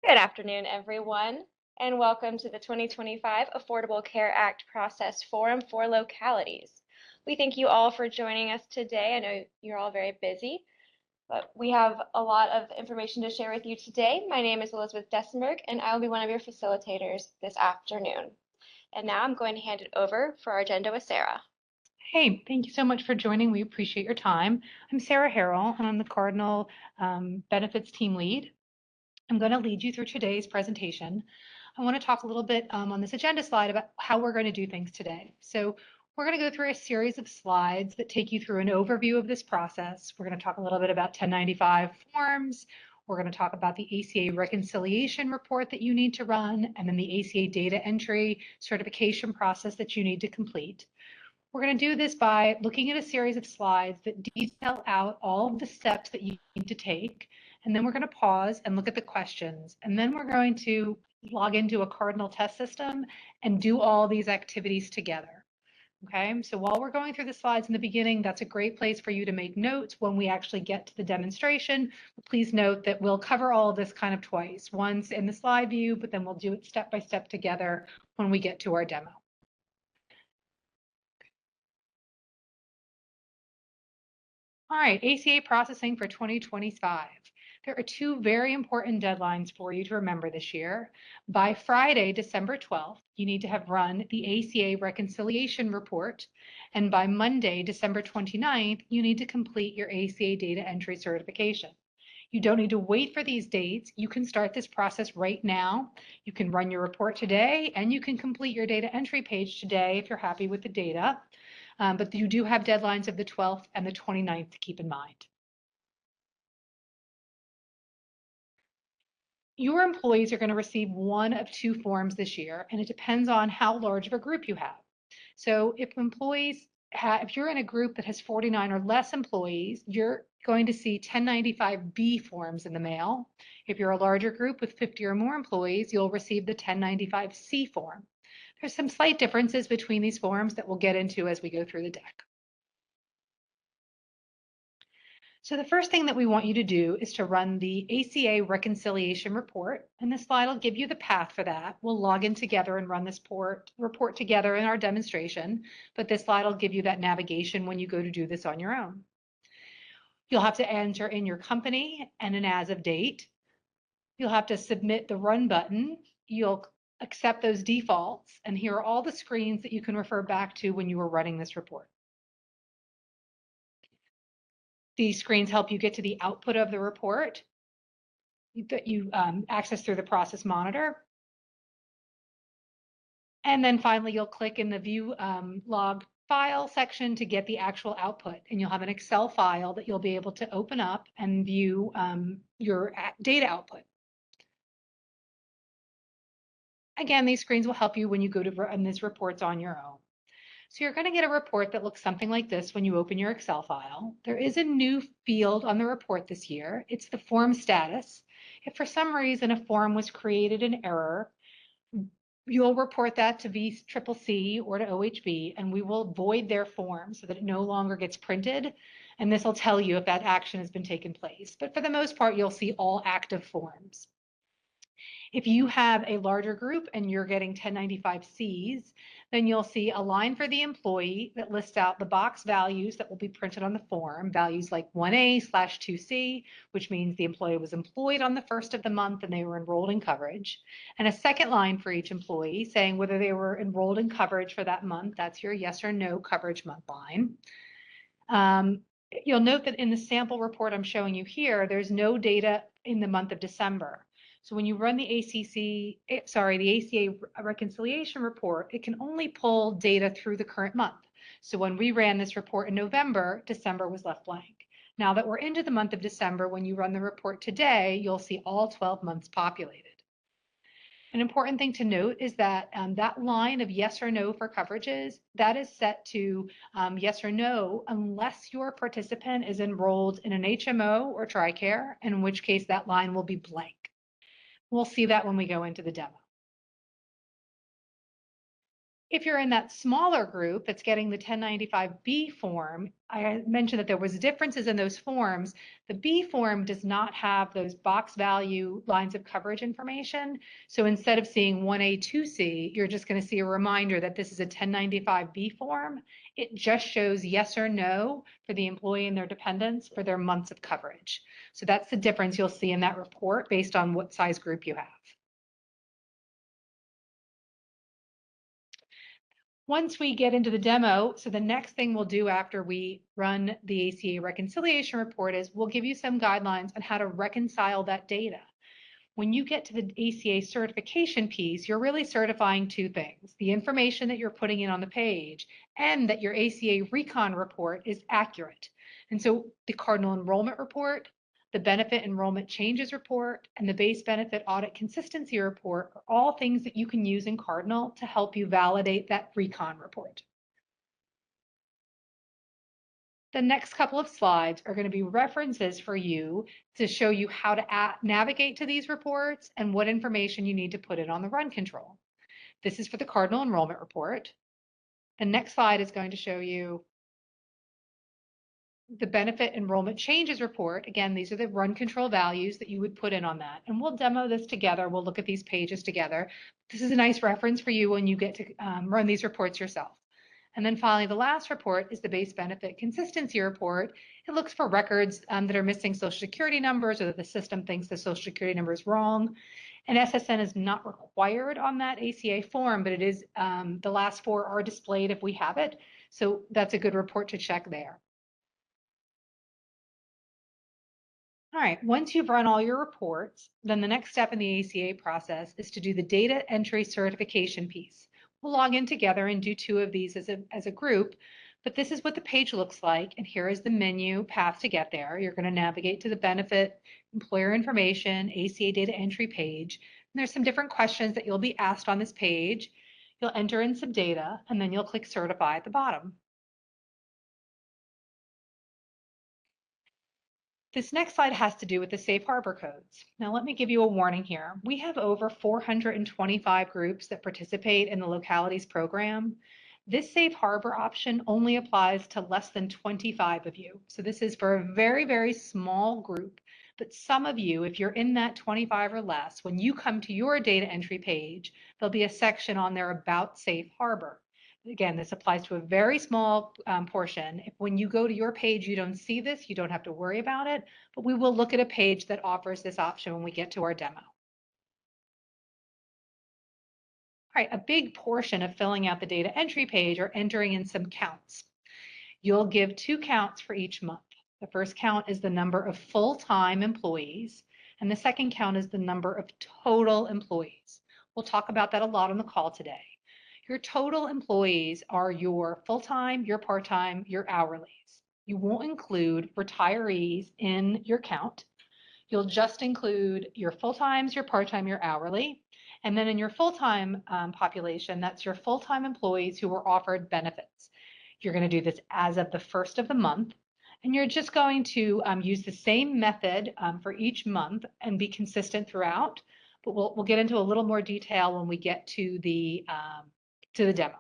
Good afternoon, everyone, and welcome to the 2025 Affordable Care Act Process Forum for Localities. We thank you all for joining us today. I know you're all very busy, but we have a lot of information to share with you today. My name is Elizabeth Dessenberg, and I will be one of your facilitators this afternoon. And now I'm going to hand it over for our agenda with Sarah. Hey, thank you so much for joining. We appreciate your time. I'm Sarah Harrell, and I'm the Cardinal Benefits Team Lead. I'm going to lead you through today's presentation. I want to talk a little bit on this agenda slide about how we're going to do things today. So we're going to go through a series of slides that take you through an overview of this process. We're going to talk a little bit about 1095 forms. We're going to talk about the ACA Reconciliation Report that you need to run, and then the ACA data entry certification process that you need to complete. We're going to do this by looking at a series of slides that detail out all of the steps that you need to take. And then we're going to pause and look at the questions. And then we're going to log into a Cardinal test system and do all these activities together. Okay, so while we're going through the slides in the beginning, that's a great place for you to make notes when we actually get to the demonstration. Please note that we'll cover all of this kind of twice, once in the slide view, but then we'll do it step by step together when we get to our demo. All right, ACA processing for 2025. There are two very important deadlines for you to remember this year. By Friday, December 12th, you need to have run the ACA Reconciliation Report. And by Monday, December 29th, you need to complete your ACA data entry certification. You don't need to wait for these dates. You can start this process right now. You can run your report today, and you can complete your data entry page today if you're happy with the data. But you do have deadlines of the 12th and the 29th to keep in mind. Your employees are going to receive one of two forms this year, and it depends on how large of a group you have. So if you're in a group that has 49 or less employees, you're going to see 1095B forms in the mail. If you're a larger group with 50 or more employees, you'll receive the 1095C form. There's some slight differences between these forms that we'll get into as we go through the deck. So the first thing that we want you to do is to run the ACA Reconciliation Report, and this slide will give you the path for that. We'll log in together and run this report together in our demonstration, but this slide will give you that navigation when you go to do this on your own. You'll have to enter in your company and an as of date. You'll have to submit the run button. You'll accept those defaults, and here are all the screens that you can refer back to when you were running this report. These screens help you get to the output of the report that you access through the process monitor. And then finally, you'll click in the view log file section to get the actual output. And you'll have an Excel file that you'll be able to open up and view your data output. Again, these screens will help you when you go to run these reports on your own. So you're going to get a report that looks something like this when you open your Excel file. There is a new field on the report this year. It's the form status. If for some reason a form was created in error, you'll report that to VCCC or to OHB, and we will void their form so that it no longer gets printed. And this will tell you if that action has been taken place. But for the most part, you'll see all active forms. If you have a larger group and you're getting 1095Cs, then you'll see a line for the employee that lists out the box values that will be printed on the form, values like 1A/2C, which means the employee was employed on the first of the month and they were enrolled in coverage, and a second line for each employee saying whether they were enrolled in coverage for that month. That's your yes or no coverage month line. You'll note that in the sample report I'm showing you here, there's no data in the month of December. So when you run the ACA Reconciliation Report, it can only pull data through the current month. So when we ran this report in November, December was left blank. Now that we're into the month of December, when you run the report today, you'll see all 12 months populated. An important thing to note is that that line of yes or no for coverages, that is set to yes or no unless your participant is enrolled in an HMO or TRICARE, in which case that line will be blank. We'll see that when we go into the demo. If you're in that smaller group that's getting the 1095B form, I mentioned that there was differences in those forms. The B form does not have those box value lines of coverage information. So instead of seeing 1A, 2C, you're just going to see a reminder that this is a 1095B form. It just shows yes or no for the employee and their dependents for their months of coverage. So that's the difference you'll see in that report based on what size group you have. Once we get into the demo, so the next thing we'll do after we run the ACA reconciliation report is we'll give you some guidelines on how to reconcile that data. When you get to the ACA certification piece, you're really certifying two things: the information that you're putting in on the page and that your ACA recon report is accurate. And so the Cardinal enrollment report, the benefit enrollment changes report, and the base benefit audit consistency report are all things that you can use in Cardinal to help you validate that recon report. The next couple of slides are going to be references for you to show you how to navigate to these reports and what information you need to put in on the run control. This is for the Cardinal enrollment report. The next slide is going to show you the benefit enrollment changes report. Again, these are the run control values that you would put in on that. And we'll demo this together. We'll look at these pages together. This is a nice reference for you when you get to run these reports yourself. And then finally, the last report is the base benefit consistency report. It looks for records that are missing Social Security numbers or that the system thinks the Social Security number is wrong. And SSN is not required on that ACA form, but it is, the last four are displayed if we have it. So that's a good report to check there. All right, once you've run all your reports, then the next step in the ACA process is to do the data entry certification piece. We'll log in together and do two of these as a group, but this is what the page looks like, and here is the menu path to get there. You're going to navigate to the benefit, employer information, ACA data entry page, and there's some different questions that you'll be asked on this page. You'll enter in some data, and then you'll click certify at the bottom. This next slide has to do with the safe harbor codes. Now, let me give you a warning here. We have over 425 groups that participate in the Localities program. This safe harbor option only applies to less than 25 of you. So this is for a very, very small group. But some of you, if you're in that 25 or less, when you come to your data entry page, there'll be a section on there about safe harbor. Again, this applies to a very small portion. If when you go to your page, you don't see this, you don't have to worry about it, but we will look at a page that offers this option when we get to our demo. All right, a big portion of filling out the data entry page are entering in some counts. You'll give 2 counts for each month. The first count is the number of full-time employees, and the second count is the number of total employees. We'll talk about that a lot on the call today. Your total employees are your full-time, your part-time, your hourlies. You won't include retirees in your count. You'll just include your full-times, your part-time, your hourly. And then in your full-time population, that's your full-time employees who were offered benefits. You're going to do this as of the first of the month. And you're just going to use the same method for each month and be consistent throughout. But we'll get into a little more detail when we get to the demo.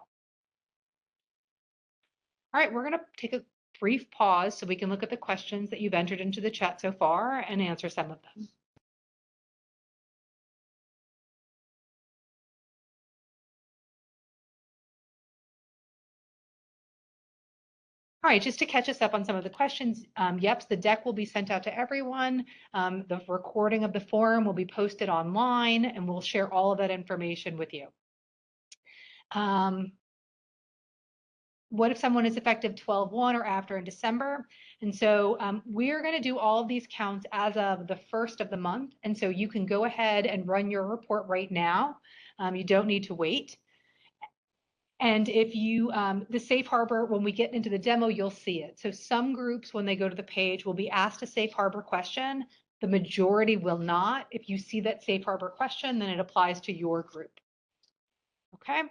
All right, we're going to take a brief pause so we can look at the questions that you've entered into the chat so far and answer some of them. All right, just to catch us up on some of the questions, yep, the deck will be sent out to everyone. The recording of the forum will be posted online, and we'll share all of that information with you. What if someone is effective 12/1 or after in December? And so we're going to do all of these counts as of the first of the month. And so you can go ahead and run your report right now. You don't need to wait. And if you, the safe harbor, when we get into the demo, you'll see it. So some groups, when they go to the page, will be asked a safe harbor question. The majority will not. If you see that safe harbor question, then it applies to your group. Okay.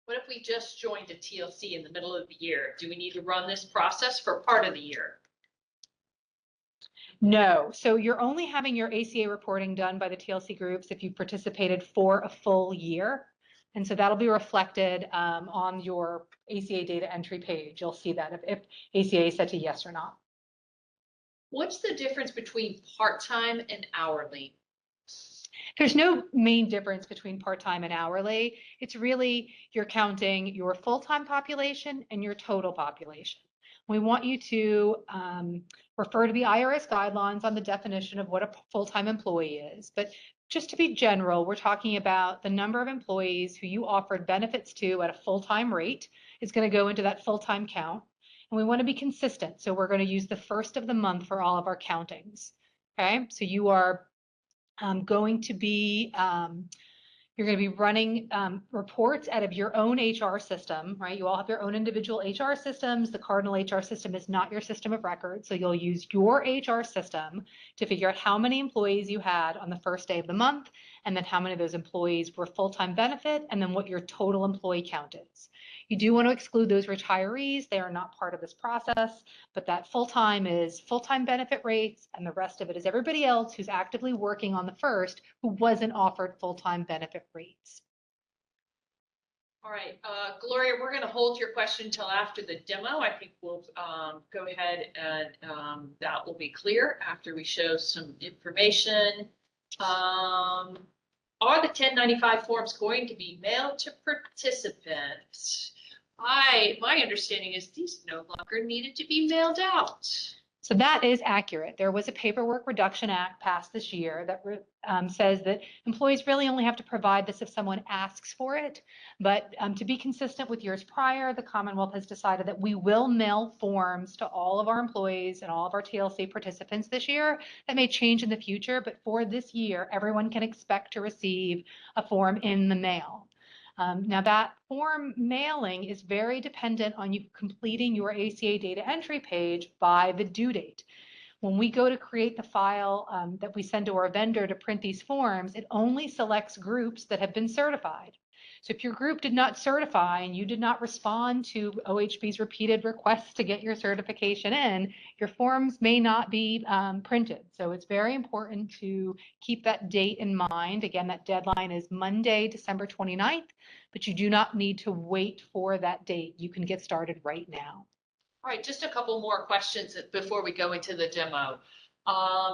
What if we just joined a TLC in the middle of the year? Do we need to run this process for part of the year? No. So you're only having your ACA reporting done by the TLC groups if you've participated for a full year. And so that'll be reflected on your ACA data entry page. You'll see that if ACA is set to yes or not. What's the difference between part-time and hourly? There's no main difference between part-time and hourly. It's really you're counting your full-time population and your total population. We want you to refer to the IRS guidelines on the definition of what a full-time employee is. But just to be general, we're talking about the number of employees who you offered benefits to at a full-time rate is going to go into that full-time count. And we want to be consistent. So we're going to use the first of the month for all of our countings. Okay, so you are going to be you're going to be running reports out of your own HR system, right? You all have your own individual HR systems. The Cardinal HR system is not your system of record. So you'll use your HR system to figure out how many employees you had on the first day of the month, and then how many of those employees were full-time benefit, and then what your total employee count is. You do want to exclude those retirees. They are not part of this process, but that full-time is full-time benefit rates, and the rest of it is everybody else who's actively working on the first who wasn't offered full-time benefit rates. All right, Gloria, we're going to hold your question until after the demo. I think we'll go ahead and that will be clear after we show some information. Are the 1095 forms going to be mailed to participants? My understanding is these no longer needed to be mailed out. So that is accurate. There was a Paperwork Reduction Act passed this year that says that employees really only have to provide this if someone asks for it. But to be consistent with years prior, the Commonwealth has decided that we will mail forms to all of our employees and all of our TLC participants this year. That may change in the future, but for this year, everyone can expect to receive a form in the mail. Now that form mailing is very dependent on you completing your ACA data entry page by the due date. When we go to create the file that we send to our vendor to print these forms, it only selects groups that have been certified. So if your group did not certify and you did not respond to OHB's repeated requests to get your certification in, your forms may not be printed. So it's very important to keep that date in mind. Again, that deadline is Monday, December 29th, but you do not need to wait for that date. You can get started right now. All right, just a couple more questions before we go into the demo.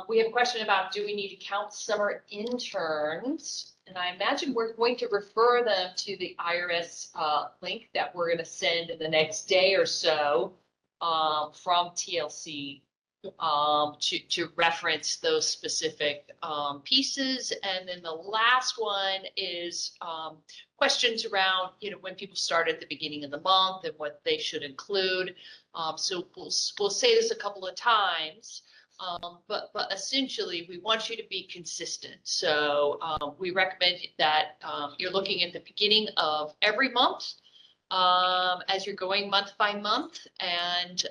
We have a question about, do we need to count summer interns? And I imagine we're going to refer them to the IRS link that we're going to send in the next day or so from TLC to reference those specific pieces. And then the last one is questions around, when people start at the beginning of the month and what they should include. So we'll say this a couple of times. But essentially, we want you to be consistent. So we recommend that you're looking at the beginning of every month as you're going month by month, and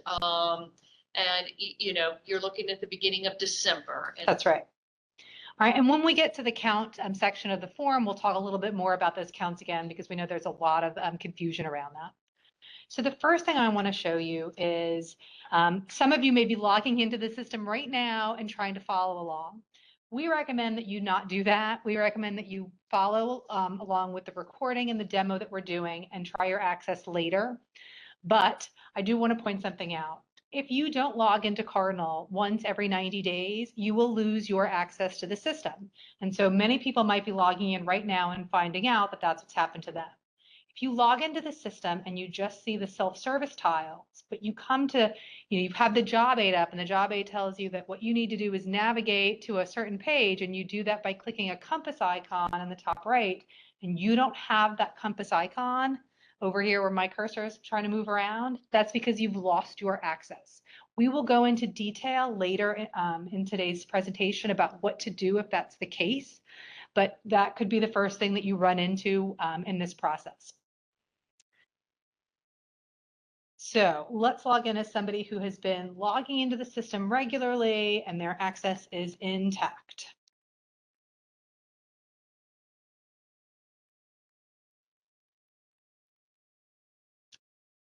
you're looking at the beginning of December. That's right. All right, and when we get to the count section of the form, we'll talk a little bit more about those counts again, because we know there's a lot of confusion around that. So the first thing I want to show you is some of you may be logging into the system right now and trying to follow along. We recommend that you not do that. We recommend that you follow along with the recording and the demo that we're doing and try your access later. But I do want to point something out. If you don't log into Cardinal once every 90 days, you will lose your access to the system. And so many people might be logging in right now and finding out that that's what's happened to them. If you log into the system and you just see the self-service tiles, but you come to, you have the job aid up and the job aid tells you that what you need to do is navigate to a certain page, and you do that by clicking a compass icon in the top right, and you don't have that compass icon over here where my cursor is trying to move around, that's because you've lost your access. We will go into detail later in today's presentation about what to do if that's the case, but that could be the first thing that you run into in this process. So let's log in as somebody who has been logging into the system regularly and their access is intact.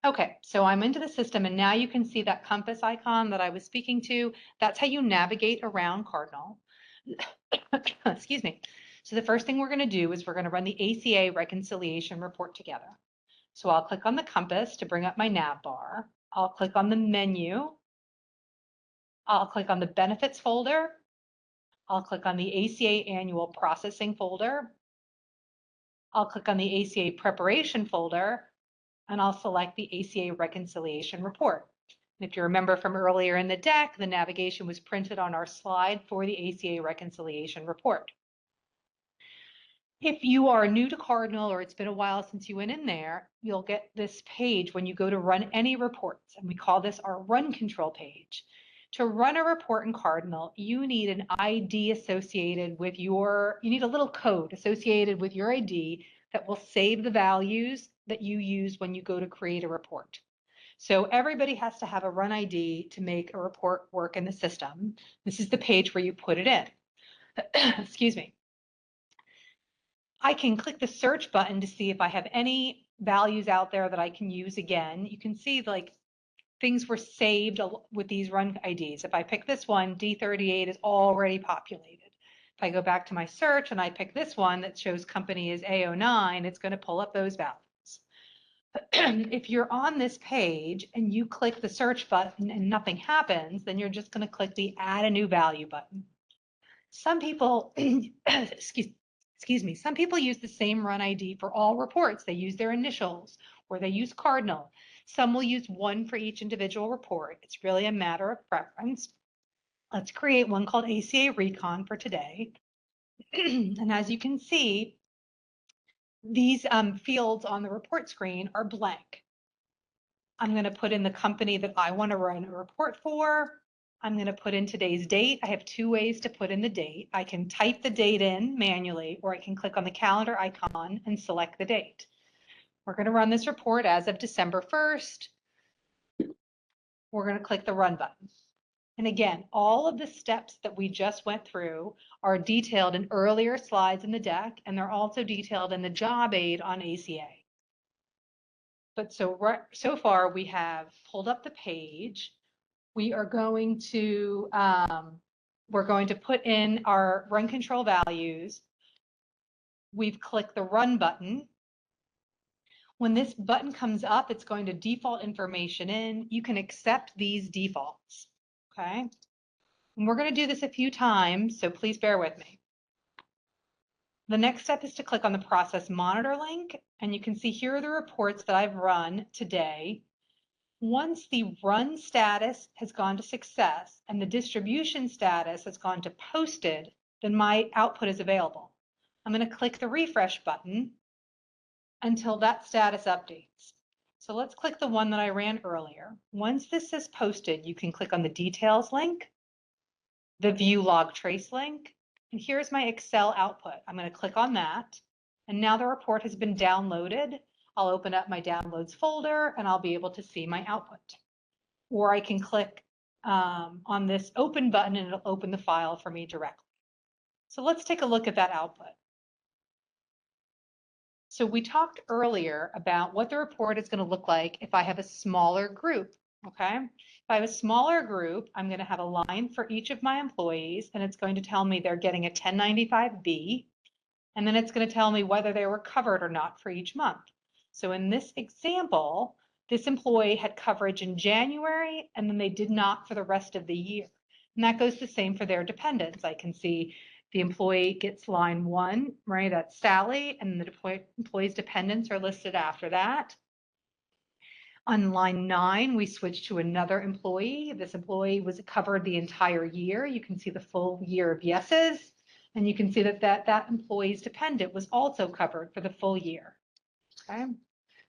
Okay, so I'm into the system, and now you can see that compass icon that I was speaking to. That's how you navigate around Cardinal. Excuse me. So the first thing we're going to do is we're going to run the ACA Reconciliation Report together. So I'll click on the compass to bring up my nav bar. I'll click on the menu. I'll click on the benefits folder. I'll click on the ACA Annual Processing folder. I'll click on the ACA Preparation folder, and I'll select the ACA Reconciliation Report. And if you remember from earlier in the deck, the navigation was printed on our slide for the ACA Reconciliation Report. If you are new to Cardinal or it's been a while since you went in there, you'll get this page when you go to run any reports, and we call this our run control page. To run a report in Cardinal, you need an ID associated with you need a little code associated with your ID that will save the values that you use when you go to create a report. So everybody has to have a run ID to make a report work in the system. This is the page where you put it in. Excuse me. I can click the search button to see if I have any values out there that I can use again. You can see like things were saved with these run IDs. If I pick this one, D38 is already populated. If I go back to my search and I pick this one that shows company is A09, it's going to pull up those values. If you're on this page and you click the search button and nothing happens, then you're just going to click the add a new value button. Some people, excuse me, some people use the same run ID for all reports. They use their initials or they use Cardinal. Some will use one for each individual report. It's really a matter of preference. Let's create one called ACA Recon for today. And as you can see, these fields on the report screen are blank. I'm going to put in the company that I want to run a report for. I'm going to put in today's date. I have two ways to put in the date. I can type the date in manually, or I can click on the calendar icon and select the date. We're going to run this report as of December 1st. We're going to click the run button. And again, all of the steps that we just went through are detailed in earlier slides in the deck, and they're also detailed in the job aid on ACA. But so far we have pulled up the page. We are going to, we're going to put in our run control values. We've clicked the run button. When this button comes up, it's going to default information in. You can accept these defaults, okay? And we're going to do this a few times, so please bear with me. The next step is to click on the process monitor link, and you can see here are the reports that I've run today. Once the run status has gone to success and the distribution status has gone to posted, then my output is available. I'm going to click the refresh button until that status updates. So let's click the one that I ran earlier. Once this is posted, you can click on the details link, the view log trace link, and here's my Excel output. I'm going to click on that, and now the report has been downloaded. I'll open up my downloads folder and I'll be able to see my output. Or I can click on this open button and it'll open the file for me directly. So let's take a look at that output. So we talked earlier about what the report is going to look like if I have a smaller group, okay? If I have a smaller group, I'm going to have a line for each of my employees, and it's going to tell me they're getting a 1095B, and then it's going to tell me whether they were covered or not for each month. So in this example, this employee had coverage in January, and then they did not for the rest of the year. And that goes the same for their dependents. I can see the employee gets line 1, right? That's Sally, and the employee's dependents are listed after that. On line 9, we switch to another employee. This employee was covered the entire year. You can see the full year of yeses, and you can see that that employee's dependent was also covered for the full year. Okay,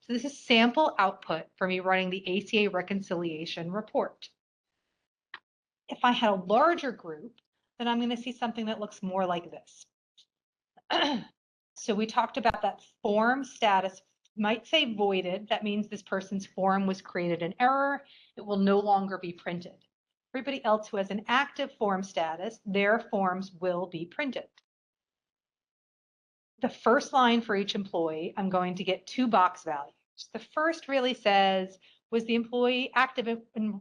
so this is sample output for me running the ACA Reconciliation Report. If I had a larger group, then I'm going to see something that looks more like this. So we talked about that form status might say voided. That means this person's form was created in error. It will no longer be printed. Everybody else who has an active form status, their forms will be printed. The first line for each employee, I'm going to get 2 box values. The first really says was the employee active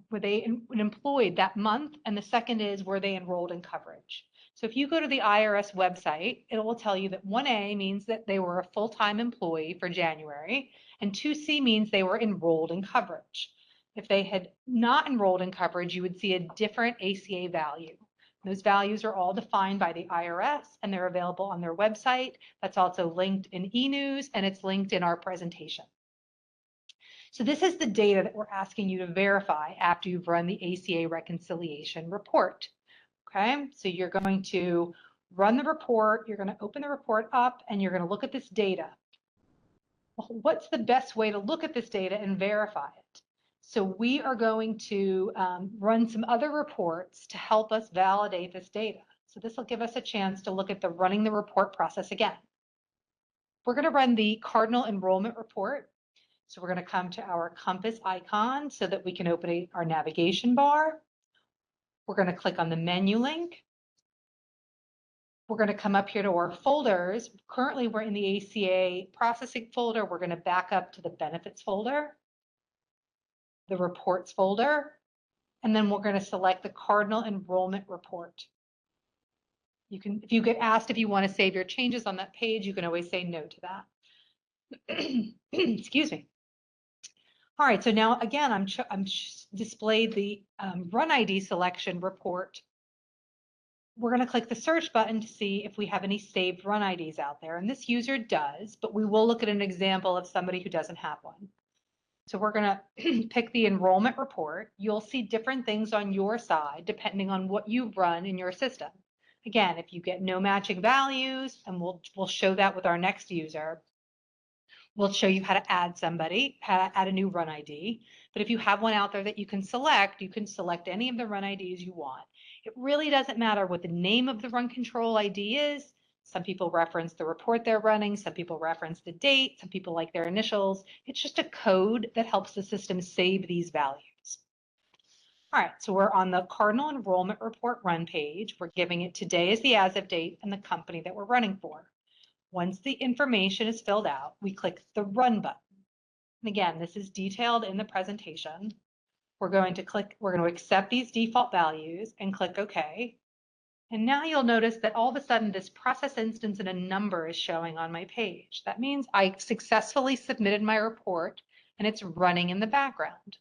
were they employed that month? And the second is, were they enrolled in coverage? So if you go to the IRS website, it will tell you that 1A means that they were a full-time employee for January, and 2C means they were enrolled in coverage. If they had not enrolled in coverage, you would see a different ACA value. Those values are all defined by the IRS, and they're available on their website. That's also linked in eNews, and it's linked in our presentation. So this is the data that we're asking you to verify after you've run the ACA Reconciliation Report. Okay, so you're going to run the report, you're going to open the report up, and you're going to look at this data. Well, what's the best way to look at this data and verify it? So we are going to run some other reports to help us validate this data. So this will give us a chance to look at the running the report process again. We're going to run the Cardinal Enrollment Report. So we're going to come to our compass icon so that we can open our navigation bar. We're going to click on the menu link. We're going to come up here to our folders. Currently, we're in the ACA processing folder. We're going to back up to the benefits folder, the reports folder, and then we're going to select the Cardinal Enrollment Report. You can, if you get asked if you want to save your changes on that page, you can always say no to that. Excuse me. All right, so now again, I'm displayed the Run ID selection report. We're going to click the search button to see if we have any saved Run IDs out there. And this user does, but we will look at an example of somebody who doesn't have one. So we're going to pick the enrollment report. You'll see different things on your side depending on what you run in your system. Again, if you get no matching values, and we'll show that with our next user, we'll show you how to add somebody, how to add a new Run ID. But if you have one out there that you can select any of the Run IDs you want. It really doesn't matter what the name of the Run Control ID is. Some people reference the report they're running. Some people reference the date. Some people like their initials. It's just a code that helps the system save these values. All right, so we're on the Cardinal Enrollment Report run page. We're giving it today as the as of date and the company that we're running for. Once the information is filled out, we click the Run button. And again, this is detailed in the presentation. We're going to accept these default values and click OK. And now you'll notice that all of a sudden this process instance and a number is showing on my page. That means I successfully submitted my report and it's running in the background.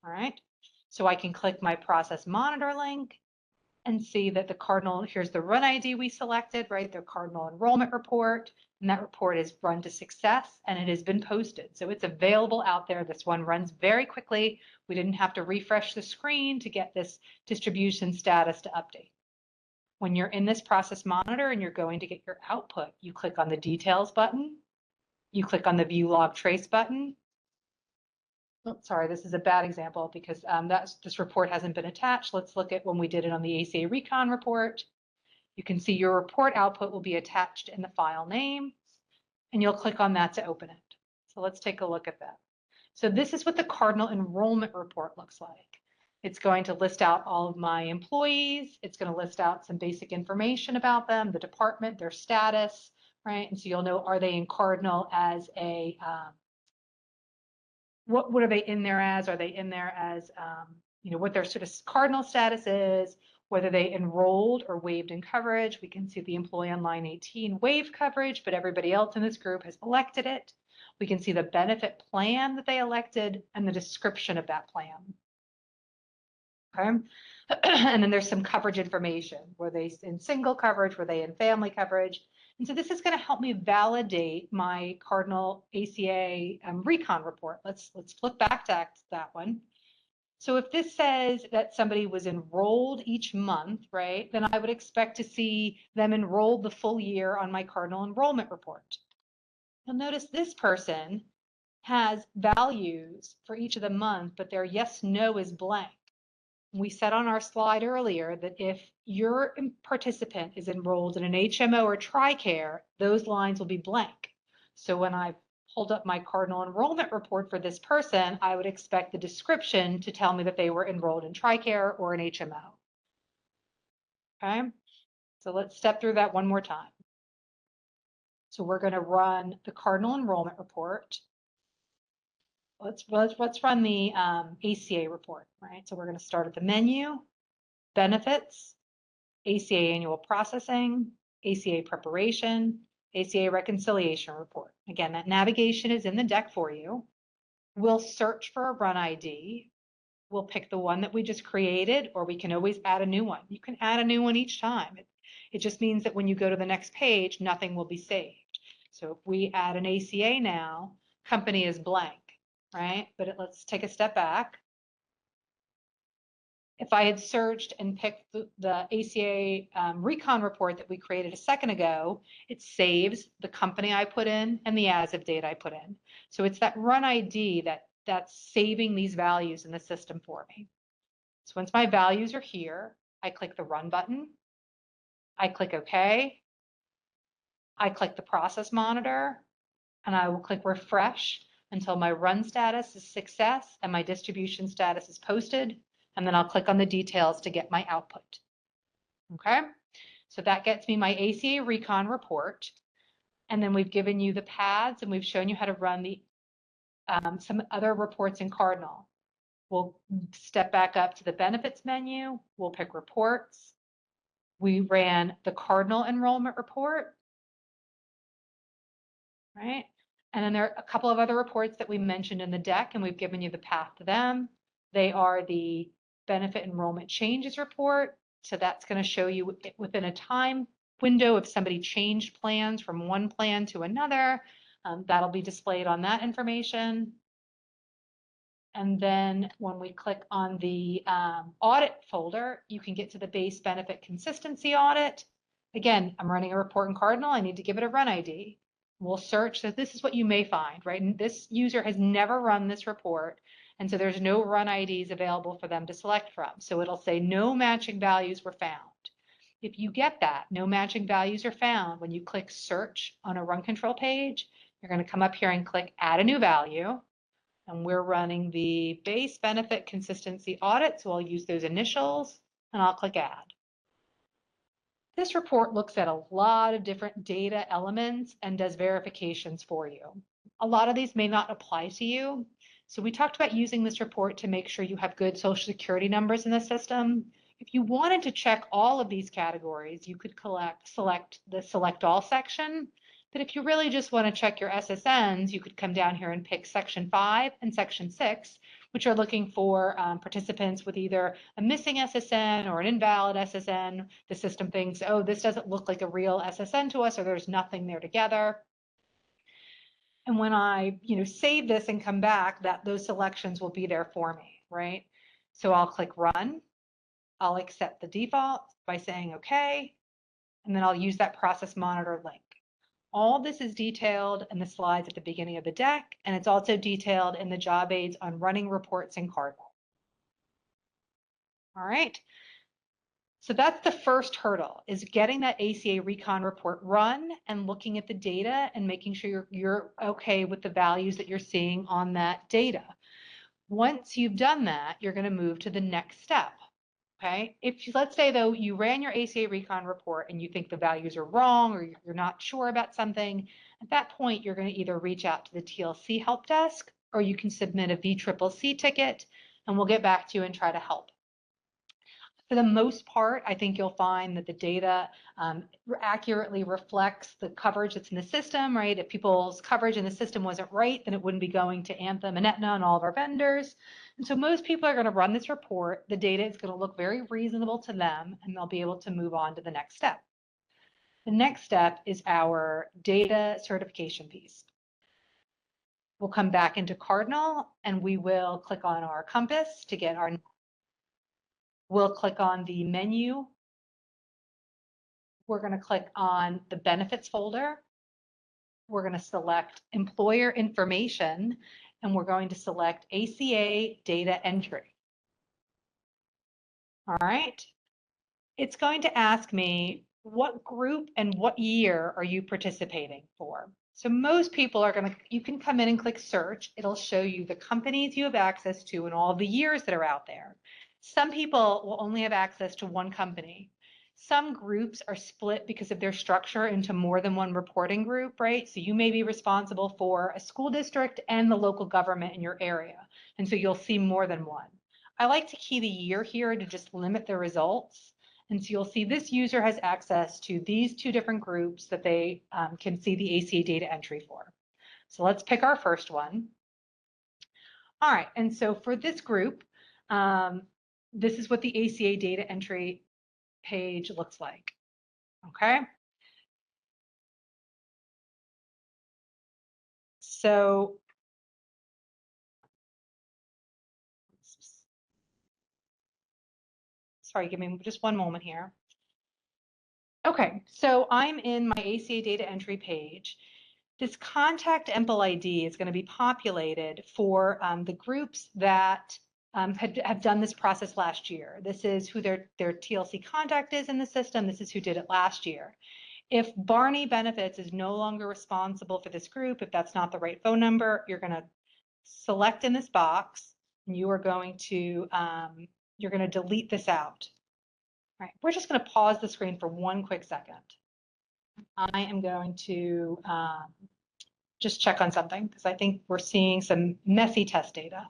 All right, so I can click my process monitor link and see that the Cardinal, here's the Run ID we selected, right? The Cardinal Enrollment Report, and that report is run to success and it has been posted. So it's available out there. This one runs very quickly. We didn't have to refresh the screen to get this distribution status to update. When you're in this process monitor and you're going to get your output, you click on the details button, you click on the view log trace button. Oh, sorry, this is a bad example because this report hasn't been attached. Let's look at when we did it on the ACA Recon report. You can see your report output will be attached in the file name, and you'll click on that to open it. So let's take a look at that. So this is what the Cardinal Enrollment Report looks like. It's going to list out all of my employees. It's going to list out some basic information about them, the department, their status, right? And so you'll know, are they in Cardinal as a what are they in there as? Are they in there as, what their sort of Cardinal status is, whether they enrolled or waived in coverage. We can see the employee on line 18 waived coverage, but everybody else in this group has elected it. We can see the benefit plan that they elected and the description of that plan. Okay. And then there's some coverage information. Were they in single coverage? Were they in family coverage? And so this is going to help me validate my Cardinal ACA Recon report. Let's flip back to that one. So if this says that somebody was enrolled each month, right, then I would expect to see them enrolled the full year on my Cardinal enrollment report. You'll notice this person has values for each of the month, but their yes, no is blank. We said on our slide earlier that if your participant is enrolled in an HMO or TRICARE, those lines will be blank. So when I pulled up my Cardinal enrollment report for this person, I would expect the description to tell me that they were enrolled in TRICARE or an HMO. Okay, so let's step through that one more time. So we're going to run the Cardinal enrollment report. let's run the ACA report, right? So we're going to start at the menu, benefits, ACA annual processing, ACA preparation, ACA reconciliation report. Again, that navigation is in the deck for you. We'll search for a run ID. We'll pick the one that we just created, or we can always add a new one. You can add a new one each time. It just means that when you go to the next page, nothing will be saved. So if we add an ACA now, company is blank, right? But let's take a step back. If I had searched and picked the ACA recon report that we created a second ago, it saves the company I put in and the as of date I put in. So it's that run ID that's saving these values in the system for me. So once my values are here, I click the run button. I click OK. I click the process monitor, and I will click refresh until my run status is success and my distribution status is posted. And then I'll click on the details to get my output. Okay, so that gets me my ACA recon report. And then we've given you the paths and we've shown you how to run the some other reports in Cardinal. We'll step back up to the benefits menu. We'll pick reports. We ran the Cardinal enrollment report, right? And then there are a couple of other reports that we mentioned in the deck, and we've given you the path to them. They are the benefit enrollment changes report. So that's going to show you within a time window if somebody changed plans from one plan to another. That'll be displayed on that information. And then when we click on the audit folder, you can get to the base benefit consistency audit. Again, I'm running a report in Cardinal. I need to give it a run ID. We'll search. So this is what you may find, right? And this user has never run this report. And so there's no run IDs available for them to select from. So it'll say no matching values were found. If you get that, no matching values are found, when you click search on a run control page, you're going to come up here and click add a new value. And we're running the base benefit consistency audit. So I'll use those initials and I'll click add. This report looks at a lot of different data elements and does verifications for you. A lot of these may not apply to you. So we talked about using this report to make sure you have good Social Security numbers in the system. If you wanted to check all of these categories, you could select the select all section. But if you really just want to check your SSNs, you could come down here and pick section 5 and section 6, which are looking for participants with either a missing SSN or an invalid SSN. The system thinks, oh, this doesn't look like a real SSN to us, or there's nothing there together. And when I, save this and come back, those selections will be there for me, right? So I'll click run. I'll accept the default by saying okay, and then I'll use that process monitor link. All this is detailed in the slides at the beginning of the deck, and it's also detailed in the job aids on running reports in Cardinal. All right. So that's the first hurdle, is getting that ACA recon report run and looking at the data and making sure you're okay with the values that you're seeing on that data. Once you've done that, you're going to move to the next step. Okay, let's say though you ran your ACA recon report and you think the values are wrong or you're not sure about something, at that point you're going to either reach out to the TLC help desk or you can submit a VCCC ticket and we'll get back to you and try to help. For the most part, I think you'll find that the data accurately reflects the coverage that's in the system, right? If people's coverage in the system wasn't right, then it wouldn't be going to Anthem and Aetna and all of our vendors. And so most people are going to run this report. The data is going to look very reasonable to them, and they'll be able to move on to the next step. The next step is our data certification piece. We'll come back into Cardinal, and we will click on our compass to get our. We'll click on the menu. We're going to click on the benefits folder. We're going to select employer information, and we're going to select ACA data entry. All right. It's going to ask me what group and what year are you participating for? So most people are you can come in and click search. It'll show you the companies you have access to and all the years that are out there. Some people will only have access to one company. Some groups are split because of their structure into more than one reporting group, right? So you may be responsible for a school district and the local government in your area. And so you'll see more than one. I like to key the year here to just limit the results. And so you'll see this user has access to these two different groups that they can see the ACA data entry for. So let's pick our first one. All right, and so for this group, this is what the ACA data entry page looks like, okay? So, sorry, give me just one moment here. Okay, so I'm in my ACA data entry page. This contact EMPL ID is going to be populated for the groups that have done this process last year. This is who their TLC contact is in the system. This is who did it last year. If Barney Benefits is no longer responsible for this group, if that's not the right phone number, you're going to select in this box, and you are going to you're going to delete this out. All right, we're just going to pause the screen for one quick second. I am going to just check on something because I think we're seeing some messy test data.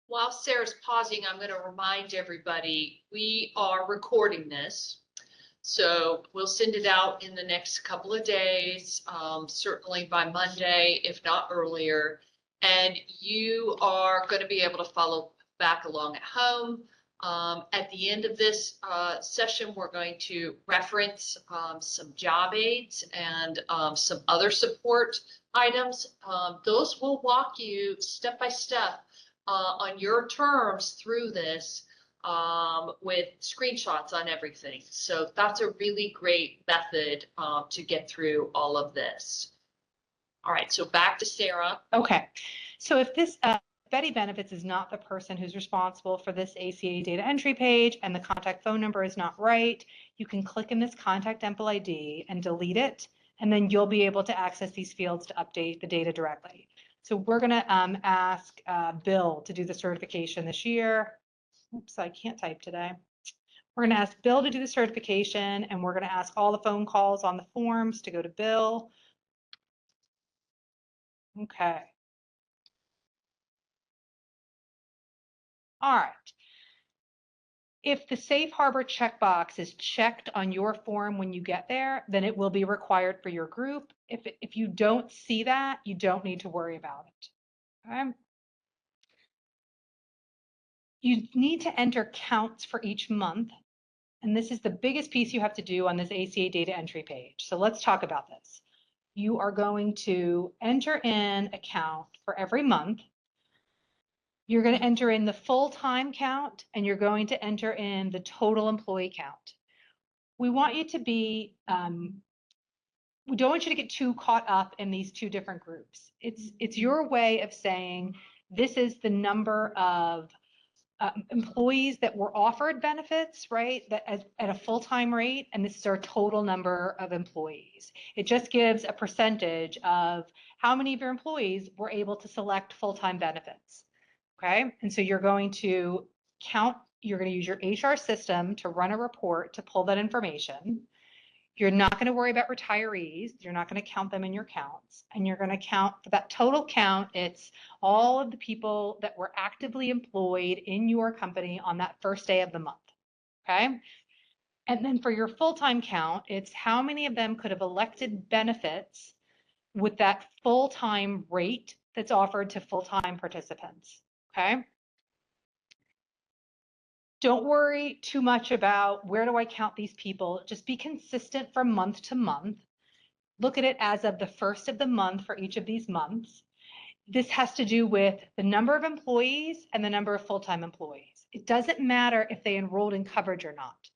While Sarah's pausing, I'm going to remind everybody, we are recording this. So we'll send it out in the next couple of days, certainly by Monday, if not earlier. And you are going to be able to follow back along at home. At the end of this session, we're going to reference some job aids and some other support items. Those will walk you step by step on your terms through this with screenshots on everything. So that's a really great method to get through all of this. All right, so back to Sarah. Okay, so if this Betty Benefits is not the person who's responsible for this ACA data entry page and the contact phone number is not right, you can click in this contact EMPL ID and delete it, and then you'll be able to access these fields to update the data directly. So we're going to ask Bill to do the certification this year. Oops, I can't type today. We're going to ask Bill to do the certification, and we're going to ask all the phone calls on the forms to go to Bill. Okay. All right. If the safe harbor checkbox is checked on your form when you get there, then it will be required for your group. If you don't see that, you don't need to worry about it. Okay. You need to enter counts for each month. And this is the biggest piece you have to do on this ACA data entry page. So let's talk about this. You are going to enter in a count for every month. You're going to enter in the full-time count, and you're going to enter in the total employee count. We want you to be, we don't want you to get too caught up in these two different groups. It's your way of saying this is the number of employees that were offered benefits, right, that at a full-time rate, and this is our total number of employees. It just gives a percentage of how many of your employees were able to select full-time benefits. Okay, and so you're going to count, you're going to use your HR system to run a report to pull that information. You're not going to worry about retirees. You're not going to count them in your counts. And you're going to count for that total count. It's all of the people that were actively employed in your company on that first day of the month. Okay, and then for your full-time count, it's how many of them could have elected benefits with that full-time rate that's offered to full-time participants. Okay. Don't worry too much about where do I count these people. Just be consistent from month to month. Look at it as of the first of the month for each of these months. This has to do with the number of employees and the number of full-time employees. It doesn't matter if they enrolled in coverage or not.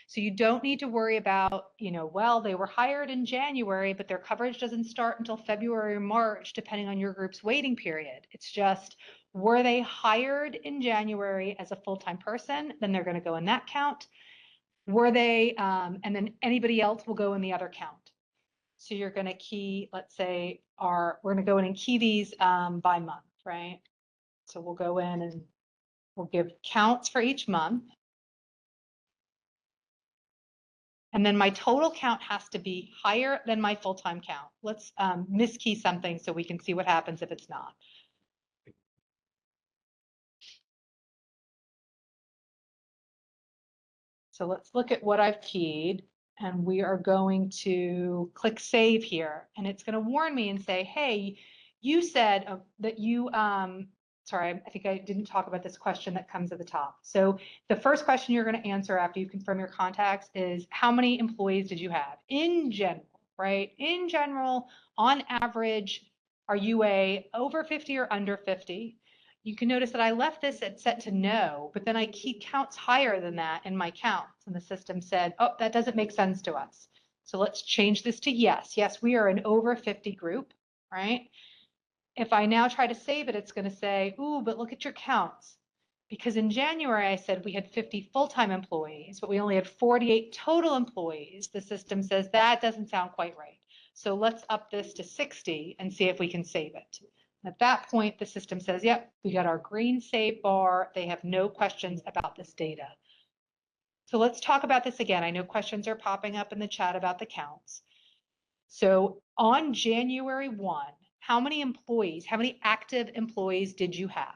So you don't need to worry about, well, they were hired in January, but their coverage doesn't start until February or March, depending on your group's waiting period. It's just, were they hired in January as a full-time person? Then they're going to go in that count. Were they, and then anybody else will go in the other count. So you're going to key, let's say, we're going to go in and key these by month, right? So we'll go in and we'll give counts for each month. And then my total count has to be higher than my full-time count. Let's miskey something so we can see what happens if it's not. So let's look at what I've keyed, and we are going to click save here, and it's going to warn me and say, hey, you said that you, sorry, I think I didn't talk about this question that comes at the top. So the first question you're going to answer after you confirm your contacts is, how many employees did you have? In general, right? In general, on average, are you over 50 or under 50? You can notice that I left this at set to no, but then I keyed counts higher than that in my counts. And the system said, oh, that doesn't make sense to us. So let's change this to yes. Yes, we are an over 50 group, right? If I now try to save it, it's going to say, ooh, but look at your counts. Because in January, I said we had 50 full-time employees, but we only had 48 total employees. The system says that doesn't sound quite right. So let's up this to 60 and see if we can save it. At that point, the system says, yep, we got our green save bar. They have no questions about this data. So let's talk about this again. I know questions are popping up in the chat about the counts. So on January 1, how many employees, how many active employees did you have?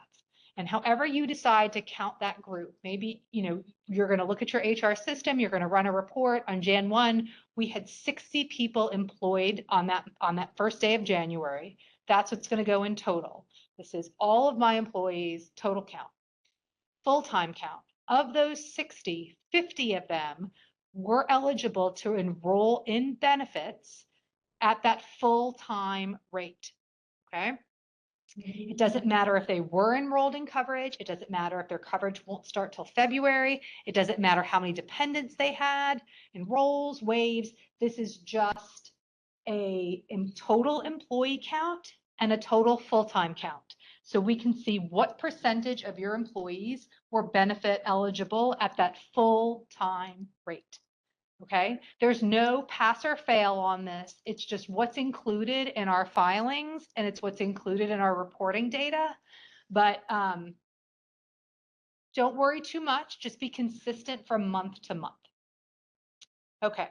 And however you decide to count that group, maybe, you're going to look at your HR system, you're going to run a report on Jan 1. We had 60 people employed on that first day of January. That's what's going to go in total. This is all of my employees, total count, full-time count. Of those 60, 50 of them were eligible to enroll in benefits at that full-time rate, okay? It doesn't matter if they were enrolled in coverage. It doesn't matter if their coverage won't start till February. It doesn't matter how many dependents they had, enrolls, waives. This is just a total employee count and a total full-time count. So we can see what percentage of your employees were benefit eligible at that full-time rate. Okay, there's no pass or fail on this. It's just what's included in our filings and it's what's included in our reporting data. But don't worry too much. Just be consistent from month to month. Okay.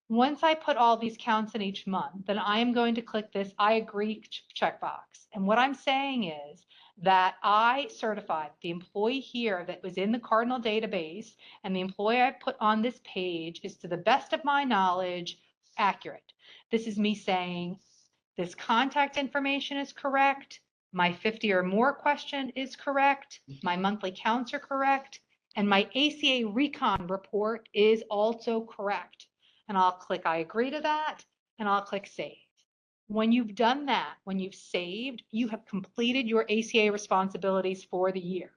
Once I put all these counts in each month, then I am going to click this I agree checkbox. And what I'm saying is that I certified the employee here that was in the Cardinal database and the employee I put on this page is, to the best of my knowledge, accurate. This is me saying this contact information is correct, my 50 or more question is correct, my monthly counts are correct, and my ACA Recon report is also correct. And I'll click I agree to that, and I'll click save. When you've done that, when you've saved, you have completed your ACA responsibilities for the year.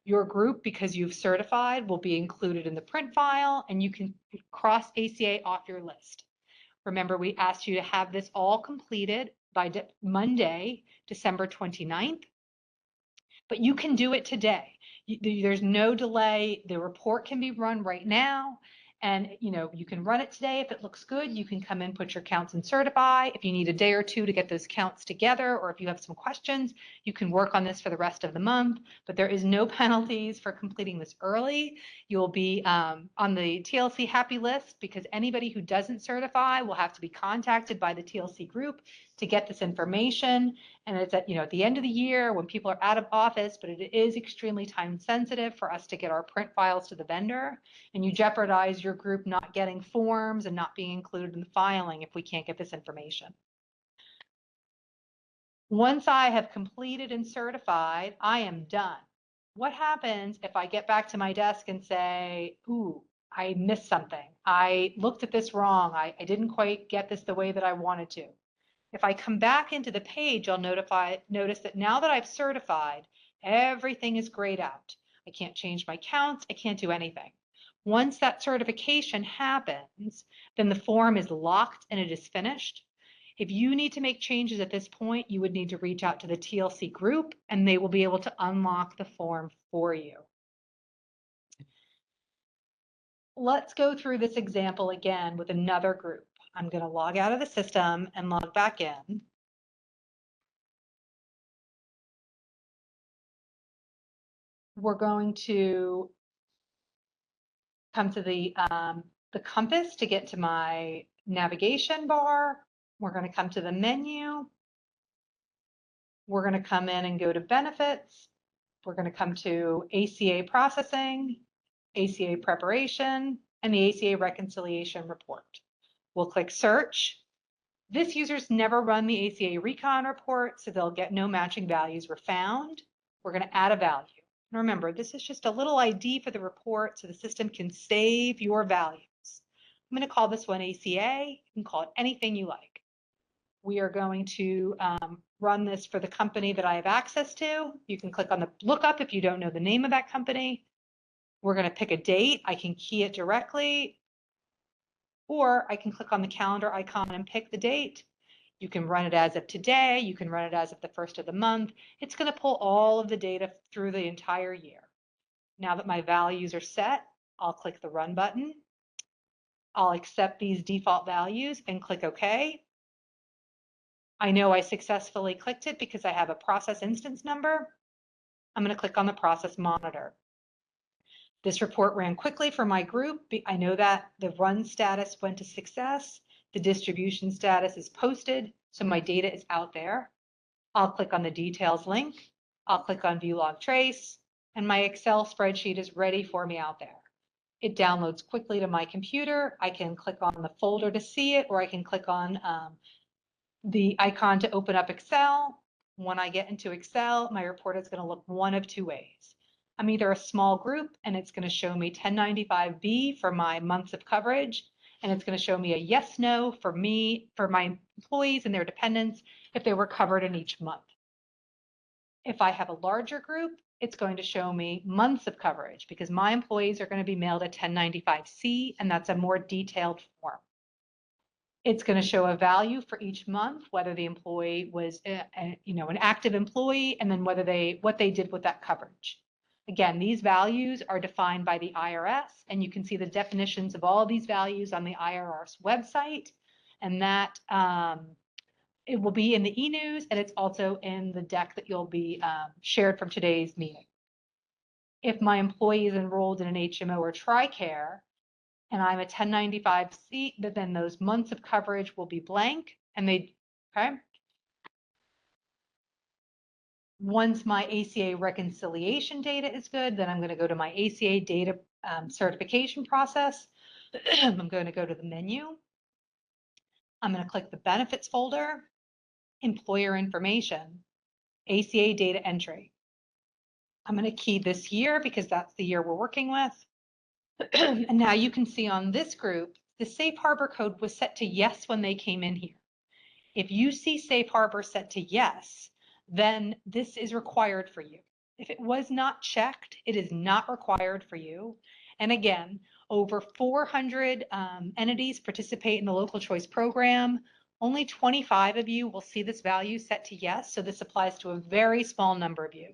Your group, because you've certified, will be included in the print file, and you can cross ACA off your list. Remember, we asked you to have this all completed by Monday, December 29th, but you can do it today. There's no delay. The report can be run right now. And you can run it today. If it looks good, you can come in, put your counts and certify. If you need a day or two to get those counts together, or if you have some questions, you can work on this for the rest of the month. But there is no penalties for completing this early. You'll be on the TLC happy list, because anybody who doesn't certify will have to be contacted by the TLC group to get this information. And it's at the end of the year when people are out of office, but it is extremely time sensitive for us to get our print files to the vendor, and you jeopardize your group not getting forms and not being included in the filing if we can't get this information. Once I have completed and certified, I am done. What happens if I get back to my desk and say, ooh, I missed something. I looked at this wrong. I didn't quite get this the way that I wanted to. If I come back into the page, I'll notice that now that I've certified, everything is grayed out. I can't change my counts. I can't do anything. Once that certification happens, then the form is locked and it is finished. If you need to make changes at this point, you would need to reach out to the TLC group and they will be able to unlock the form for you. Let's go through this example again with another group. I'm going to log out of the system and log back in. We're going to come to the compass to get to my navigation bar. We're going to come to the menu. We're going to come in and go to benefits. We're going to come to ACA processing, ACA preparation, and the ACA Reconciliation Report. We'll click search. This user's never run the ACA Recon report, so they'll get no matching values were found. We're going to add a value. And remember, this is just a little ID for the report so the system can save your values. I'm going to call this one ACA. You can call it anything you like. We are going to run this for the company that I have access to. You can click on the lookup if you don't know the name of that company. We're going to pick a date. I can key it directly, or I can click on the calendar icon and pick the date. You can run it as of today. You can run it as of the first of the month. It's going to pull all of the data through the entire year. Now that my values are set, I'll click the run button. I'll accept these default values and click OK. I know I successfully clicked it because I have a process instance number. I'm going to click on the process monitor. This report ran quickly for my group. I know that the run status went to success. The distribution status is posted, so my data is out there. I'll click on the details link. I'll click on view log trace, and my Excel spreadsheet is ready for me out there. It downloads quickly to my computer. I can click on the folder to see it, or I can click on the icon to open up Excel. When I get into Excel, my report is going to look one of two ways. I'm either a small group and it's going to show me 1095B for my months of coverage, and it's going to show me a yes, no for me, for my employees and their dependents if they were covered in each month. If I have a larger group, it's going to show me months of coverage because my employees are going to be mailed a 1095C, and that's a more detailed form. It's going to show a value for each month, whether the employee was an active employee, and then what they did with that coverage. Again, these values are defined by the IRS, and you can see the definitions of all these values on the IRS website, and that it will be in the e-news, and it's also in the deck that you'll be shared from today's meeting. If my employee is enrolled in an HMO or TRICARE, and I'm a 1095C, then those months of coverage will be blank, and okay. Once my ACA reconciliation data is good, then I'm going to go to my ACA data certification process. I'm going to go to the menu. I'm going to click the benefits folder, employer information, ACA data entry. I'm going to key this year because that's the year we're working with. And now you can see on this group, the safe harbor code was set to yes when they came in here. If you see safe harbor set to yes, then this is required for you. If it was not checked, it is not required for you. And again, over 400 entities participate in the local choice program. Only 25 of you will see this value set to yes, so this applies to a very small number of you.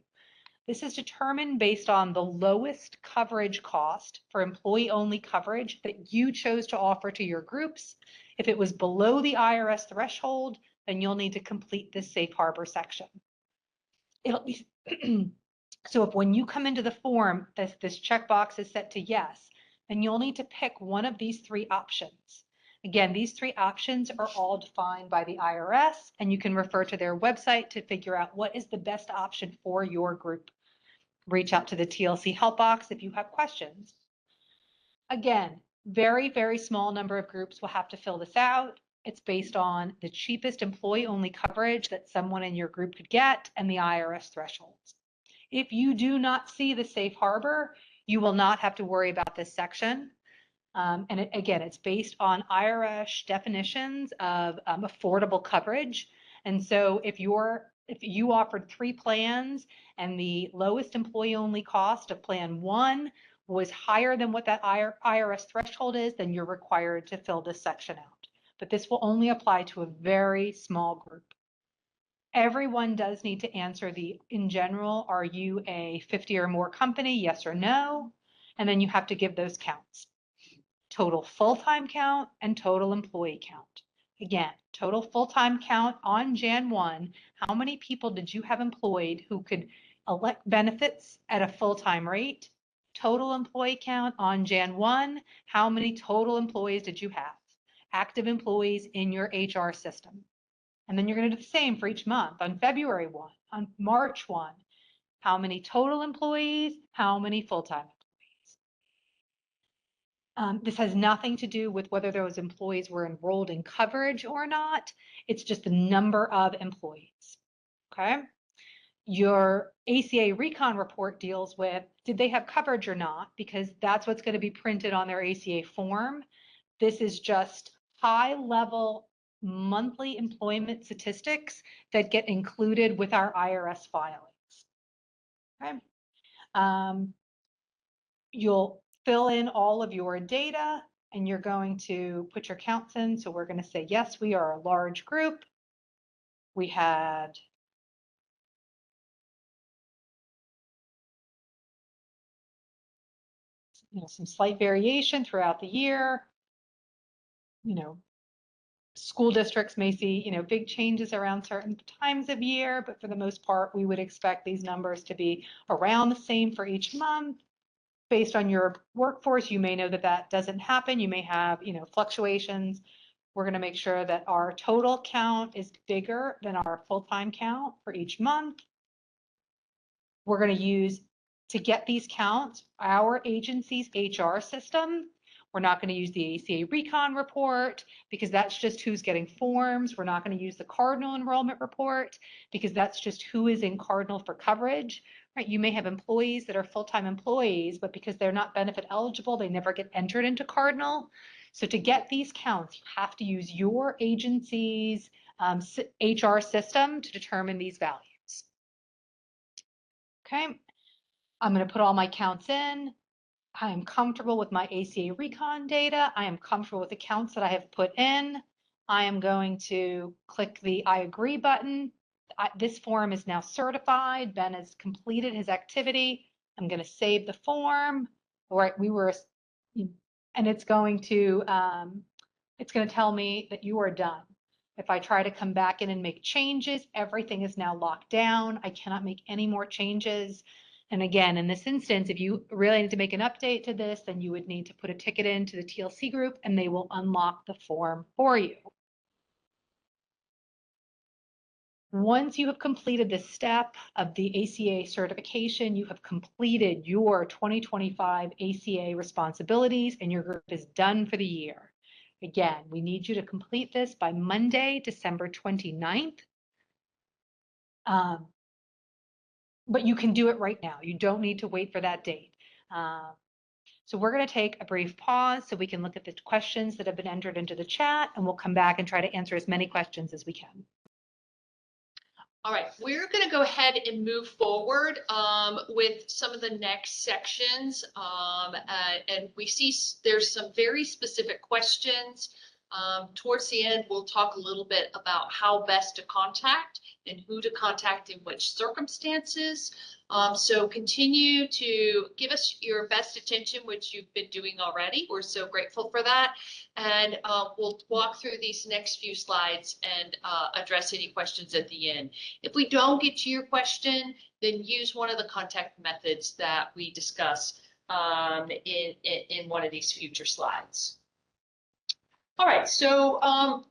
This is determined based on the lowest coverage cost for employee-only coverage that you chose to offer to your groups. If it was below the IRS threshold, then you'll need to complete this safe harbor section. It'll be so if when you come into the form, this checkbox is set to yes, then you'll need to pick one of these three options. Again, these three options are all defined by the IRS, and you can refer to their website to figure out what is the best option for your group. Reach out to the TLC help box if you have questions. Again, very, very small number of groups will have to fill this out. It's based on the cheapest employee-only coverage that someone in your group could get and the IRS thresholds. If you do not see the safe harbor, you will not have to worry about this section. Again, it's based on IRS definitions of affordable coverage. And so if you offered 3 plans and the lowest employee-only cost of plan 1 was higher than what that IRS threshold is, then you're required to fill this section out. But this will only apply to a very small group. Everyone does need to answer in general, are you a 50 or more company, yes or no? And then you have to give those counts. total full-time count, and total employee count. Again, total full-time count on Jan 1, how many people did you have employed who could elect benefits at a full-time rate? Total employee count on Jan 1, how many total employees did you have? Active employees in your HR system. And then you're going to do the same for each month. On February 1, on March 1, how many total employees, how many full-time employees? This has nothing to do with whether those employees were enrolled in coverage or not. It's just the number of employees, okay? Your ACA Recon report deals with, did they have coverage or not? Because that's what's going to be printed on their ACA form. This is just high-level monthly employment statistics that get included with our IRS filings. Okay. You'll fill in all of your data and you're going to put your counts in. So we're going to say, yes, we are a large group. We had some slight variation throughout the year. School districts may see, big changes around certain times of year, but for the most part, we would expect these numbers to be around the same for each month. Based on your workforce, you may know that that doesn't happen. You may have, fluctuations. We're going to make sure that our total count is bigger than our full-time count for each month. We're going to use, to get these counts, our agency's HR system. We're not going to use the ACA Recon report because that's just who's getting forms. We're not going to use the Cardinal enrollment report because that's just who is in Cardinal for coverage. Right? You may have employees that are full-time employees, but because they're not benefit eligible, they never get entered into Cardinal. So to get these counts, you have to use your agency's HR system to determine these values. Okay, I'm going to put all my counts in. I am comfortable with my ACA Recon data. I am comfortable with the counts that I have put in. I am going to click the I agree button. This form is now certified. Ben has completed his activity. I'm going to save the form. All right, and it's going to tell me that you are done. If I try to come back in and make changes, everything is now locked down. I cannot make any more changes. And again, in this instance, if you really need to make an update to this, then you would need to put a ticket into the TLC group and they will unlock the form for you. Once you have completed this step of the ACA certification, you have completed your 2025 ACA responsibilities and your group is done for the year. Again, we need you to complete this by Monday, December 29th. But you can do it right now. You don't need to wait for that date. So we're going to take a brief pause so we can look at the questions that have been entered into the chat, and we'll come back and try to answer as many questions as we can. All right, we're going to go ahead and move forward with some of the next sections. And we see there's some very specific questions. Towards the end, we'll talk a little bit about how best to contact and who to contact in which circumstances. So continue to give us your best attention, which you've been doing already. We're so grateful for that. And we'll walk through these next few slides and address any questions at the end. If we don't get to your question, then use one of the contact methods that we discuss in one of these future slides. All right, so